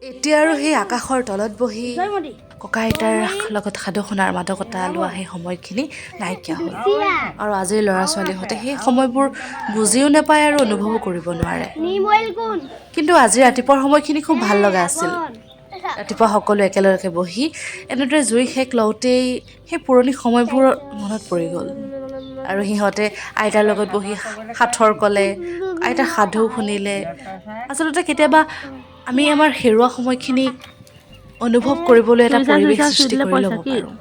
এতিয়া আৰু সেই আকাশৰ তলত বহি ককা আইতাৰ লগত সাধু শুনাৰ মাদকতা লোৱা সেই সময়খিনি নাইকিয়া হ'ল আৰু আজিৰ ল'ৰা ছোৱালীহঁতে সেই সময়বোৰ বুজিও নাপায় আৰু অনুভৱো কৰিব নোৱাৰে কিন্তু আজি ৰাতিপুৱাৰ সময়খিনি খুব ভাল লগা আছিল ৰাতিপুৱা সকলো একেলগে বহি এনেদৰে জুই শেষ লওঁতেই সেই পুৰণি সময়বোৰ মনত পৰি গ'ল আৰু সিহঁতে আইতাৰ লগত বহি সাঁথৰ ক'লে আইতাৰ সাধু শুনিলে আচলতে কেতিয়াবা আমি আমাৰ হেৰুৱা সময়খিনি অনুভৱ কৰিবলৈ এটা পৰিৱেশ সৃষ্টি কৰি ল'ব পাৰোঁ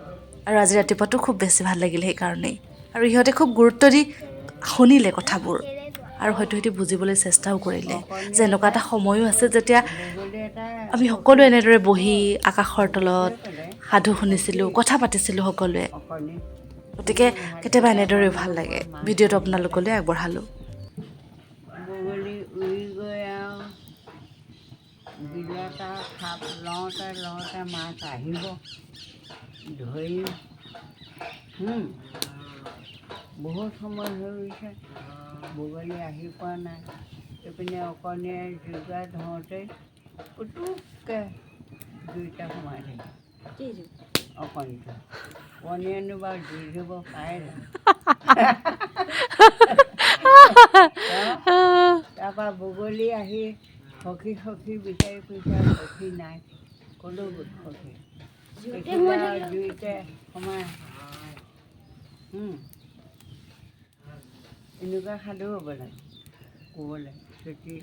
আৰু আজি ৰাতিপুৱাটো খুব বেছি ভাল লাগিল সেইকাৰণেই আৰু ইহঁতে খুব গুৰুত্ব দি শুনিলে কথাবোৰ আৰু হয়তো সিহঁতি বুজিবলৈ চেষ্টাও কৰিলে যে এনেকুৱা এটা সময়ো আছে যেতিয়া আমি সকলো এনেদৰে বহি আকাশৰ তলত সাধু শুনিছিলোঁ কথা পাতিছিলোঁ সকলোৱে গতিকে কেতিয়াবা এনেদৰেও ভাল লাগে ভিডিঅ'টো আপোনালোকলৈ আগবঢ়ালোঁ বগলী উৰি গৈ আৰু বিলত আৰু খাপ লওঁতে মাছ আহিব ধৰিম বহুত সময় হৈ গৈছে বগলী আহি পোৱা নাই এইপিনে অকণীয়ে জুইকুৰা ধৰোঁতে পুটুককৈ জুইতে সোমাই থাকিল অকণীটো কণীয়েনো বাৰু জুই ধৰিব পাৰে তাৰপৰা বগলী আহি সখী বিচাৰি ফুৰিছে সখী নাই ক'লৈ গ'ল সখী জুইতে সোমাই এনেকুৱা সাধু হ'ব লাগে ক'বলৈ যদি